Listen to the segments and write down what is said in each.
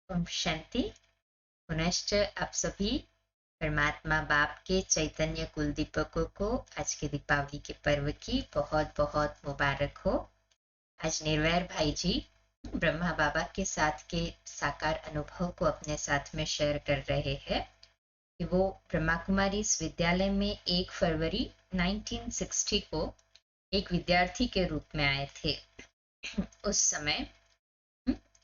ओम शांति। पुनश्च आप सभी परमात्मा बाप के चैतन्य कुल दीपकों को आज के दीपावली के पर्व की बहुत बहुत मुबारक हो। आज निर्वैर भाई जी ब्रह्मा बाबा के साथ के साकार अनुभव को अपने साथ में शेयर कर रहे हैं कि वो ब्रह्मा कुमारी इस विद्यालय में 1 फरवरी 1960 को एक विद्यार्थी के रूप में आए थे। उस समय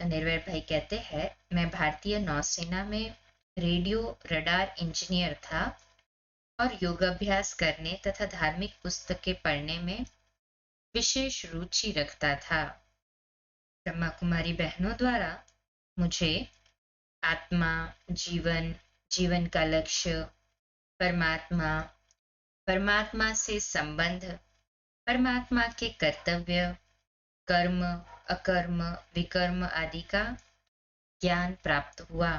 निर्वैर भाई कहते हैं, मैं भारतीय नौसेना में रेडियो रडार इंजीनियर था और योगाभ्यास करने तथा धार्मिक पुस्तकें पढ़ने में विशेष रुचि रखता था। ब्रह्मा कुमारी बहनों द्वारा मुझे आत्मा, जीवन, जीवन का लक्ष्य, परमात्मा, परमात्मा से संबंध, परमात्मा के कर्तव्य, कर्म, अकर्म, विकर्म आदि का ज्ञान प्राप्त हुआ।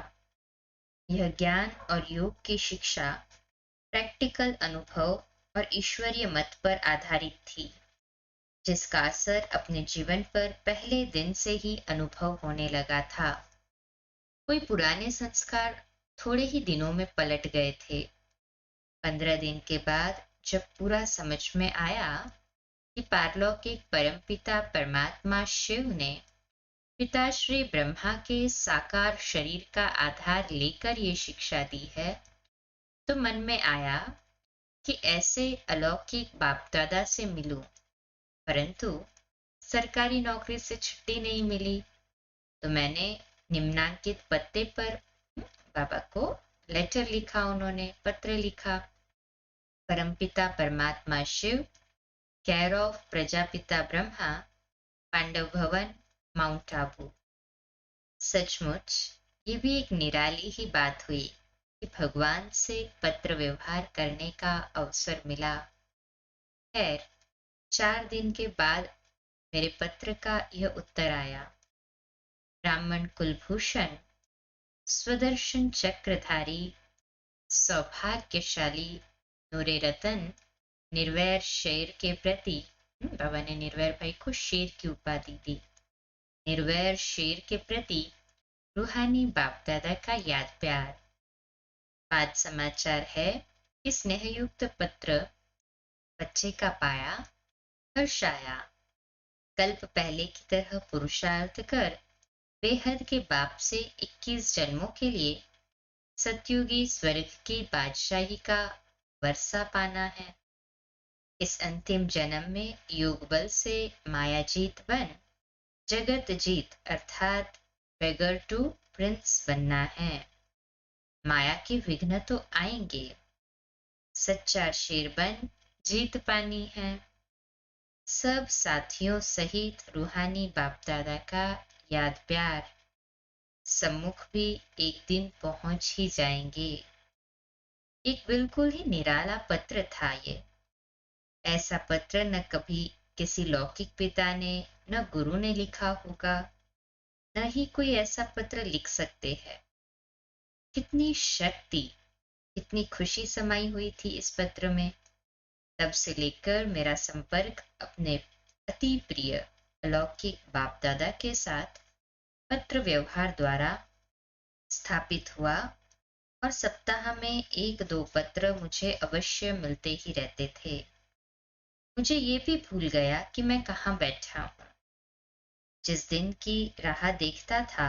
यह ज्ञान और योग की शिक्षा प्रैक्टिकल अनुभव और ईश्वरीय मत पर आधारित थी, जिसका असर अपने जीवन पर पहले दिन से ही अनुभव होने लगा था। कोई पुराने संस्कार थोड़े ही दिनों में पलट गए थे। 15 दिन के बाद जब पूरा समझ में आया कि पारलौकिक परमपिता परमात्मा शिव ने पिताश्री ब्रह्मा के साकार शरीर का आधार लेकर ये शिक्षा दी है, तो मन में आया कि ऐसे अलौकिक बाप दादा से मिलूं, परंतु सरकारी नौकरी से छुट्टी नहीं मिली। तो मैंने निम्नांकित पते पर बाबा को लेटर लिखा, उन्होंने पत्र लिखा। परमपिता परमात्मा शिव, केयर ऑफ प्रजापिता ब्रह्मा, पांडव भवन, माउंट आबू। सचमुच ये भी एक निराली ही बात हुई कि भगवान से पत्र व्यवहार करने का अवसर मिला। खैर, 4 दिन के बाद मेरे पत्र का यह उत्तर आया। ब्राह्मण कुलभूषण, स्वदर्शन चक्रधारी, सौभाग्यशाली नूरे रतन, निर्वैर शेर के प्रति, बाबा ने निर्वैर भाई को शेर की उपाधि दी। निर्वैर शेर के प्रति रूहानी बाप दादा का याद प्यार। बाद समाचार है कि स्नेहयुक्त पत्र बच्चे का पाया, हर्ष आया। कल्प पहले की तरह पुरुषार्थ कर बेहद के बाप से 21 जन्मों के लिए सतयुगी स्वर्ग की बादशाही का वर्षा पाना है। इस अंतिम जन्म में योग बल से माया जीत बन जगत जीत अर्थात बेगर टू प्रिंस बनना है। माया के विघ्न तो आएंगे, सच्चा शेर बन जीत पानी है। सब साथियों सहित रूहानी बाप दादा का याद प्यार सम्मुख भी एक दिन पहुंच ही जाएंगे। एक बिल्कुल ही निराला पत्र था ये। ऐसा पत्र न कभी किसी लौकिक पिता ने, न गुरु ने लिखा होगा, न ही कोई ऐसा पत्र लिख सकते हैं। कितनी शक्ति, कितनी खुशी समाई हुई थी इस पत्र में। तब से लेकर मेरा संपर्क अपने अति प्रिय अलौकिक बाप दादा के साथ पत्र व्यवहार द्वारा स्थापित हुआ और सप्ताह में 1-2 पत्र मुझे अवश्य मिलते ही रहते थे। मुझे ये भी भूल गया कि मैं कहाँ बैठा हूँ। जिस दिन की राह देखता था,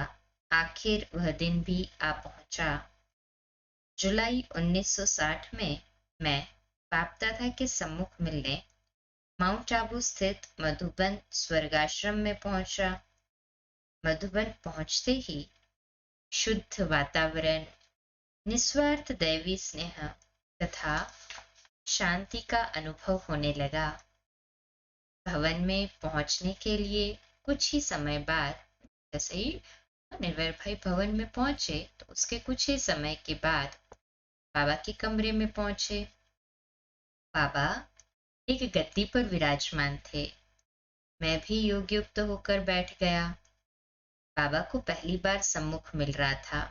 आखिर वह दिन भी आ पहुंचा। जुलाई 1960 में मैं बाप दादा के सम्मुख मिलने माउंट आबू स्थित मधुबन स्वर्गाश्रम में पहुंचा। मधुबन पहुंचते ही शुद्ध वातावरण, निस्वार्थ दैवी स्नेह तथा शांति का अनुभव होने लगा। भवन में पहुंचने के लिए कुछ ही समय बाद, जैसे ही निर्वैर भाई भवन में पहुंचे तो उसके कुछ ही समय के बाद बाबा के कमरे में पहुंचे। बाबा एक गद्दी पर विराजमान थे। मैं भी योग युक्त होकर बैठ गया। बाबा को पहली बार सम्मुख मिल रहा था।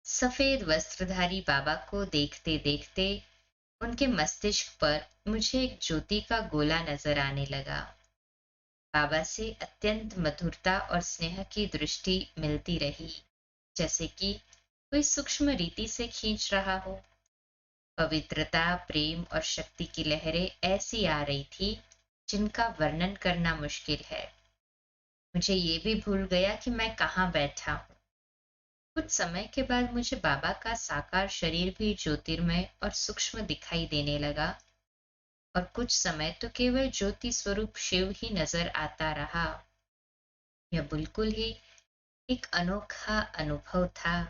सफेद वस्त्रधारी बाबा को देखते देखते उनके मस्तिष्क पर मुझे एक ज्योति का गोला नजर आने लगा। बाबा से अत्यंत मधुरता और स्नेह की दृष्टि मिलती रही। जैसे कि कोई सूक्ष्म रीति से खींच रहा हो। पवित्रता, प्रेम और शक्ति की लहरें ऐसी आ रही थी जिनका वर्णन करना मुश्किल है। मुझे ये भी भूल गया कि मैं कहाँ बैठा हूँ। कुछ समय के बाद मुझे बाबा का साकार शरीर भी ज्योतिर्मय और सूक्ष्म दिखाई देने लगा, और कुछ समय तो केवल ज्योति स्वरूप शिव ही नजर आता रहा। यह बिल्कुल ही एक अनोखा अनुभव था।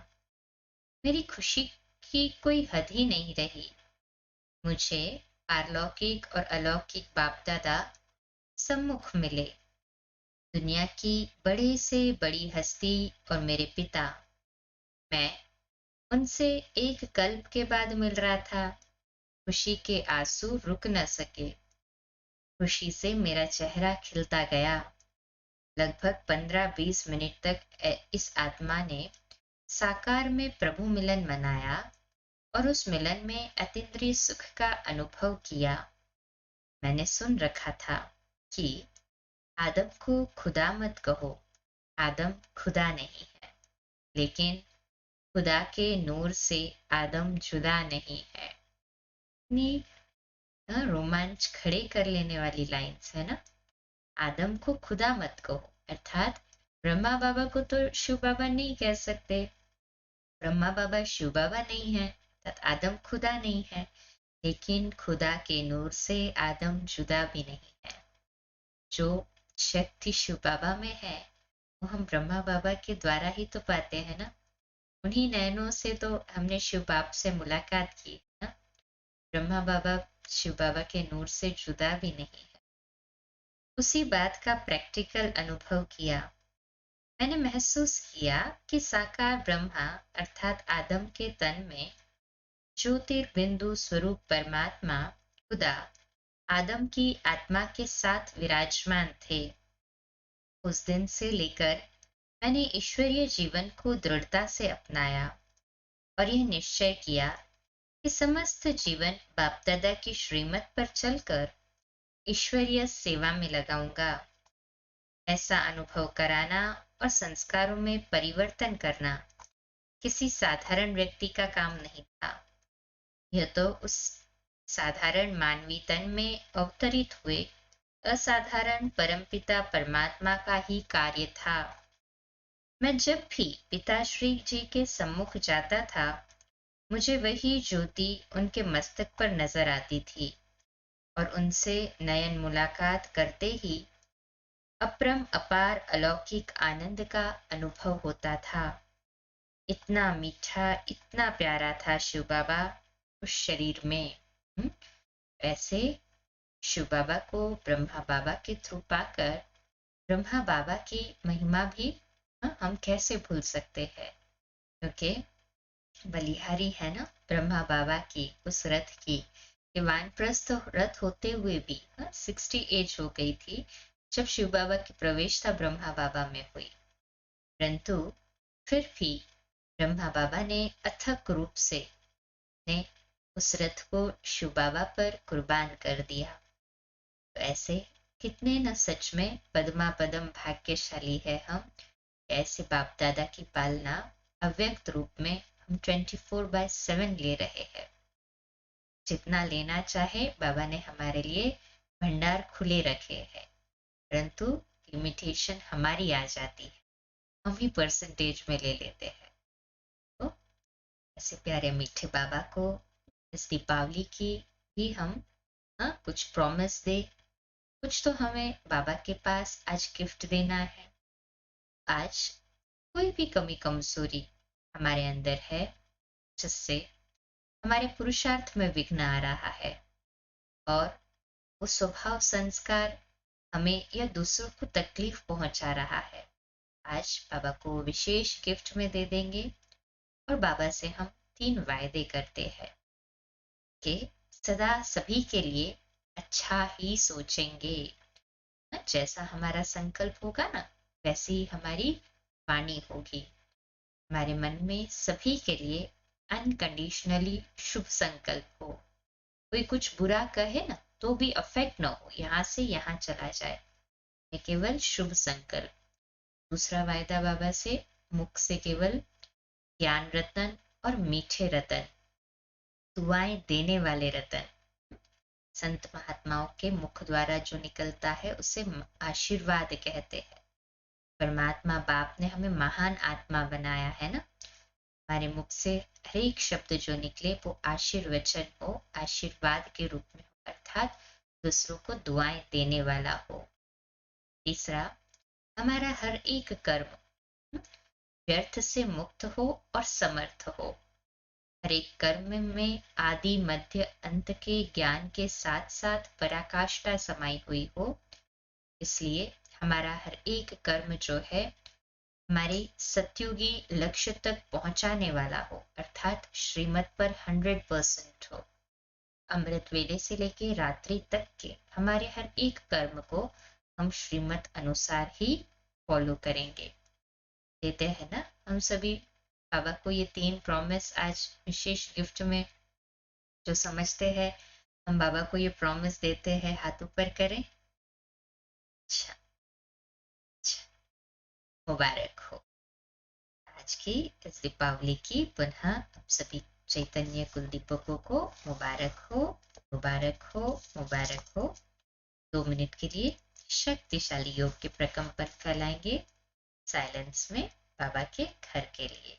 मेरी खुशी की कोई हद ही नहीं रही। मुझे पारलौकिक और अलौकिक बाप दादा सम्मुख मिले, दुनिया की बड़े से बड़ी हस्ती और मेरे पिता। मैं उनसे एक कल्प के बाद मिल रहा था। खुशी के आंसू रुक न सके। खुशी से मेरा चेहरा खिलता गया। लगभग 15-20 मिनट तक इस आत्मा ने साकार में प्रभु मिलन मनाया और उस मिलन में अतीन्द्रिय सुख का अनुभव किया। मैंने सुन रखा था कि आदम को खुदा मत कहो। आदम खुदा नहीं है, लेकिन खुदा के नूर से आदम जुदा नहीं है। इतनी रोमांच खड़े कर लेने वाली लाइन्स है ना। आदम को खुदा मत कहो, अर्थात ब्रह्मा बाबा को तो शिव बाबा नहीं कह सकते। ब्रह्मा बाबा शिव बाबा नहीं है, अर्थात आदम खुदा नहीं है, लेकिन खुदा के नूर से आदम जुदा भी नहीं है। जो शक्ति शिव बाबा में है वो हम ब्रह्मा बाबा के द्वारा ही तो पाते हैं ना। उन्हीं नयनों से तो हमने शिव बाप से मुलाकात की ना। ब्रह्मा बाबा शिव बाबा के नूर से जुदा भी नहीं है। उसी बात का प्रैक्टिकल अनुभव किया। मैंने महसूस किया कि साकार ब्रह्मा अर्थात आदम के तन में ज्योतिर्बिंदु स्वरूप परमात्मा खुदा आदम की आत्मा के साथ विराजमान थे। उस दिन से लेकर मैंने ईश्वरीय जीवन को दृढ़ता से अपनाया और यह निश्चय किया कि समस्त जीवन बाप दादा की श्रीमत पर चलकर ईश्वरीय सेवा में लगाऊंगा। ऐसा अनुभव कराना और संस्कारों में परिवर्तन करना किसी साधारण व्यक्ति का काम नहीं था। यह तो उस साधारण मानवी तन में अवतरित हुए असाधारण परमपिता परमात्मा का ही कार्य था। मैं जब भी पिताश्री जी के सम्मुख जाता था, मुझे वही ज्योति उनके मस्तक पर नजर आती थी और उनसे नयन मुलाकात करते ही अपरम अपार अलौकिक आनंद का अनुभव होता था। इतना मीठा, इतना प्यारा था शिव बाबा उस शरीर में। ऐसे शिव बाबा को ब्रह्मा बाबा के थ्रू पाकर ब्रह्मा बाबा की महिमा भी हम कैसे भूल सकते हैं, क्योंकि बलिहारी है ना ब्रह्मा बाबा की उस रथ की। कि वानप्रस्थ रथ होते हुए भी 60 एज हो गई थी जब शिव बाबा की प्रवेश था ब्रह्मा बाबा में हुई, परंतु फिर भी ब्रह्मा बाबा ने अथक रूप से ने उस रथ को शिव बाबा पर कुर्बान कर दिया। तो ऐसे कितने न सच में पद्मा पदम भाग्यशाली है हम। ऐसे बाप दादा की पालना अव्यक्त रूप में हम 24/7 ले रहे हैं। जितना लेना चाहे बाबा ने हमारे लिए भंडार खुले रखे हैं, परंतु लिमिटेशन हमारी आ जाती है, हम ही परसेंटेज में ले लेते हैं। तो ऐसे प्यारे मीठे बाबा को इस दीपावली की भी हम कुछ प्रॉमिस दे। कुछ तो हमें बाबा के पास आज गिफ्ट देना है। आज कोई भी कमी कमजोरी हमारे अंदर है जिससे हमारे पुरुषार्थ में विघ्न आ रहा है, और वो स्वभाव संस्कार हमें या दूसरों को तकलीफ पहुंचा रहा है, आज बाबा को विशेष गिफ्ट में दे देंगे। और बाबा से हम 3 वायदे करते हैं कि सदा सभी के लिए अच्छा ही सोचेंगे। जैसा हमारा संकल्प होगा ना, वैसी ही हमारी वाणी होगी। हमारे मन में सभी के लिए अनकंडीशनली शुभ संकल्प हो। कोई कुछ बुरा कहे ना तो भी अफेक्ट ना हो, यहाँ से यहाँ चला जाए, ये केवल शुभ संकल्प। दूसरा वायदा बाबा से मुख से केवल ज्ञान रतन और मीठे रतन, दुआएं देने वाले रतन। संत महात्माओं के मुख द्वारा जो निकलता है उसे आशीर्वाद कहते हैं। परमात्मा बाप ने हमें महान आत्मा बनाया है ना। हमारे मुख से हर एक शब्द जो निकले वो आशीर्वचन हो, आशीर्वाद के रूप में हो, अर्थात दूसरों को दुआएं देने वाला हो। तीसरा, हमारा हर एक कर्म व्यर्थ से मुक्त हो और समर्थ हो। हर एक कर्म में आदि मध्य अंत के ज्ञान के साथ साथ पराकाष्ठा समाई हुई हो। इसलिए हमारा हर एक कर्म जो है हमारे सत्युगी लक्ष्य तक पहुंचाने वाला हो, अर्थात श्रीमत पर 100% हो। अमृत वेले से लेके रात्रि तक के हमारे हर एक कर्म को हम श्रीमत अनुसार ही फॉलो करेंगे। देते हैं ना हम सभी बाबा को ये 3 प्रॉमिस आज विशेष गिफ्ट में। जो समझते हैं हम बाबा को ये प्रॉमिस देते हैं, हाथ ऊपर करें। अच्छा, अच्छा, मुबारक हो। आज की इस दीपावली की पुनः आप सभी चैतन्य कुलदीपकों को मुबारक हो, मुबारक हो, मुबारक हो। 2 मिनट के लिए शक्तिशाली योग के प्रकंपन फैलाएंगे साइलेंस में बाबा के घर के लिए।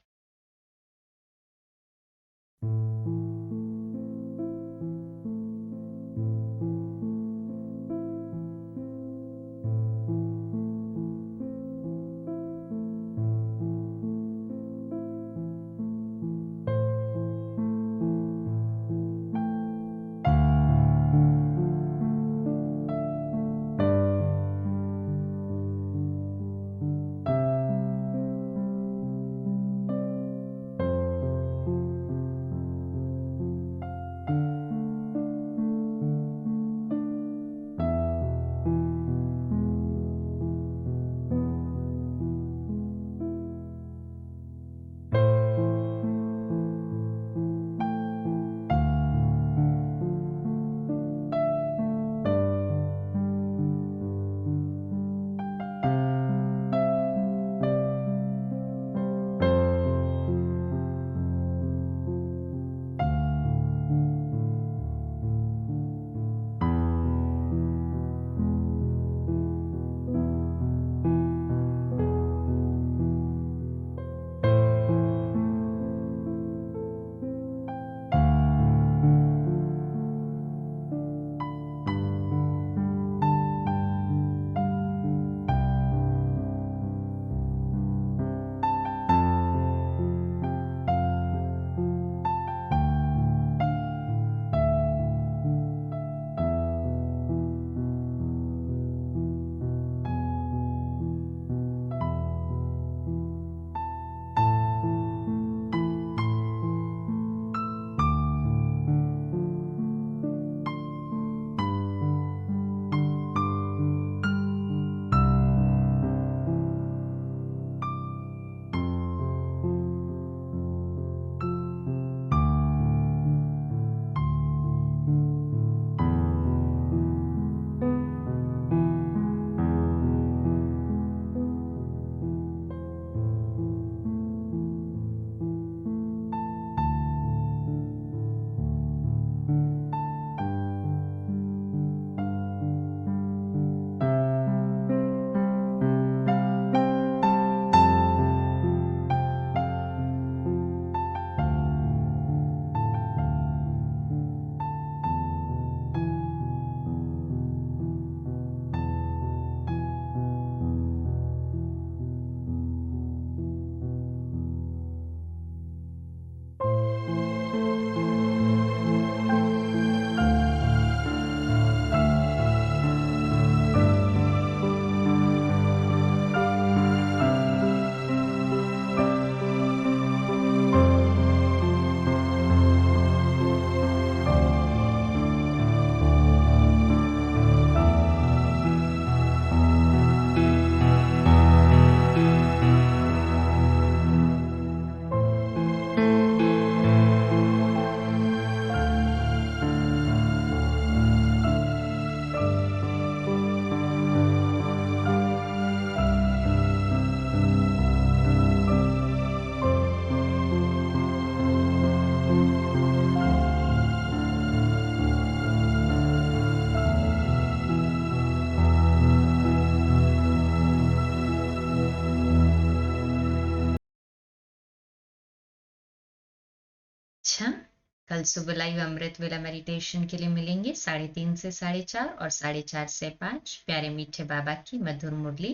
कल सुबह लाइव अमृत वेला मेडिटेशन के लिए मिलेंगे 3:30 से 4:30 और 4:30 से 5 प्यारे मीठे बाबा की मधुर मुरली,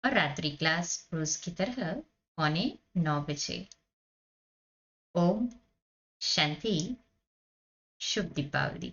और रात्रि क्लास रोज की तरह 8:45 बजे। ओम शांति, शुभ दीपावली।